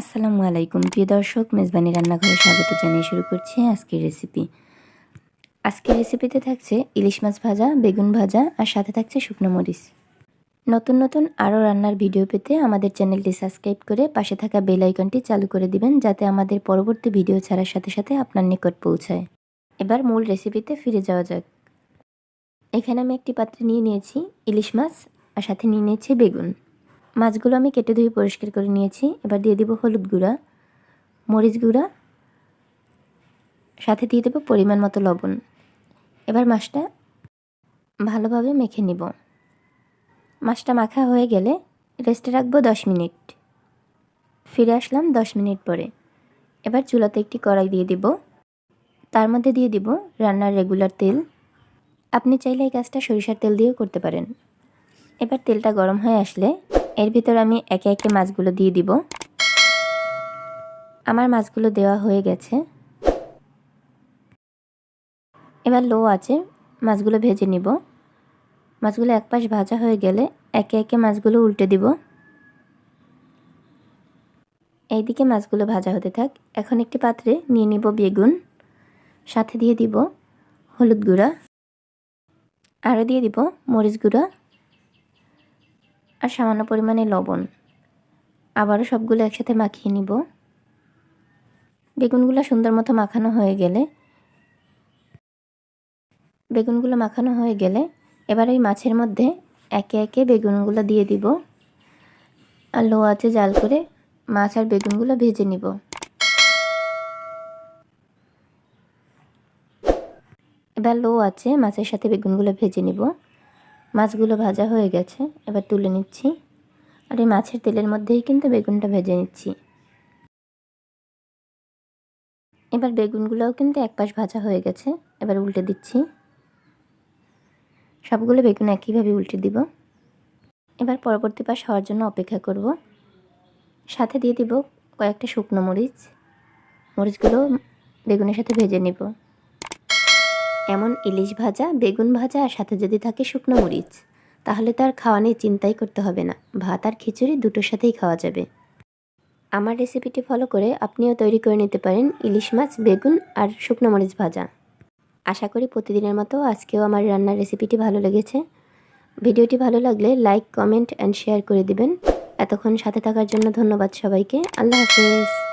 আসসালামু আলাইকুম প্রিয় দর্শক, মেজবানি রান্নাঘরে স্বাগত জানিয়ে শুরু করছি আজকের রেসিপি। আজকের রেসিপিতে থাকছে ইলিশ মাছ ভাজা, বেগুন ভাজা আর সাথে থাকছে শুকনো মরিচ। নতুন নতুন আরও রান্নার ভিডিও পেতে আমাদের চ্যানেলটি সাবস্ক্রাইব করে পাশে থাকা বেল আইকনটি চালু করে দিবেন, যাতে আমাদের পরবর্তী ভিডিও ছাড়ার সাথে সাথে আপনার নিকট পৌঁছায়। এবার মূল রেসিপিতে ফিরে যাওয়া যাক। এখানে আমি একটি পাত্রে নিয়ে নিয়েছি ইলিশ মাছ আর সাথে নিয়ে নিয়েছি বেগুন। মাছগুলো আমি কেটে ধুয়ে পরিষ্কার করে নিয়েছি। এবার দিয়ে দিব হলুদ গুঁড়া, মরিচ গুঁড়া, সাথে দিয়ে দেবো পরিমাণ মতো লবণ। এবার মাছটা ভালোভাবে মেখে নিব। মাছটা মাখা হয়ে গেলে রেস্টে রাখবো 10 মিনিট। ফিরে আসলাম 10 মিনিট পরে। এবার চুলাতে একটি কড়াই দিয়ে দিব। তার মধ্যে দিয়ে দিব রান্নার রেগুলার তেল। আপনি চাইলে এই কাজটা সরিষার তেল দিয়েও করতে পারেন। এবার তেলটা গরম হয়ে আসলে এর ভিতর আমি একে একে মাছগুলো দিয়ে দিব। আমার মাছগুলো দেওয়া হয়ে গেছে। এবার লো আঁচে মাছগুলো ভেজে নিব। মাছগুলো এক পাশ ভাজা হয়ে গেলে একে একে মাছগুলো উল্টে দিব। এইদিকে মাছগুলো ভাজা হতে থাক। এখন একটি পাত্রে নিয়ে নিব বেগুন, সাথে দিয়ে দিব হলুদ গুঁড়া, আরও দিয়ে দিব মরিচ গুঁড়া আর সামান্য পরিমাণে লবণ। আবারও সবগুলো একসাথে মাখিয়ে নিব। বেগুনগুলো সুন্দর মতো মাখানো হয়ে গেলে এবার এই মাছের মধ্যে একে একে বেগুনগুলো দিয়ে দিব আর লো আঁচে জাল করে মাছ আর বেগুনগুলো ভেজে নিব। এবার লো আঁচে মাছের সাথে বেগুনগুলো ভেজে নিব। মাছগুলো ভাজা হয়ে গেছে, এবার তুলে নিচ্ছি। আর এই মাছের তেলের মধ্যেই কিন্তু বেগুনটা ভেজে নিচ্ছি। এবার বেগুনগুলোও কিন্তু এক পাশ ভাজা হয়ে গেছে, এবার উল্টে দিচ্ছি। সবগুলো বেগুন একইভাবে উল্টে দিব। এবার পরবর্তী পাশ হওয়ার জন্য অপেক্ষা করব। সাথে দিয়ে দিব কয়েকটা শুকনো মরিচ। মরিচগুলো বেগুনের সাথে ভেজে নিব। এমন ইলিশ ভাজা, বেগুন ভাজা আর সাথে যদি থাকে শুকনো মরিচ, তাহলে তো আর খাওয়া নিয়ে চিন্তাই করতে হবে না। ভাত আর খিচুড়ি দুটোর সাথেই খাওয়া যাবে। আমার রেসিপিটি ফলো করে আপনিও তৈরি করে নিতে পারেন ইলিশ মাছ, বেগুন আর শুকনো মরিচ ভাজা। আশা করি প্রতিদিনের মতো আজকেও আমার রান্নার রেসিপিটি ভালো লেগেছে। ভিডিওটি ভালো লাগলে লাইক, কমেন্ট অ্যান্ড শেয়ার করে দিবেন। এতক্ষণ সাথে থাকার জন্য ধন্যবাদ সবাইকে। আল্লাহ হাফেজ।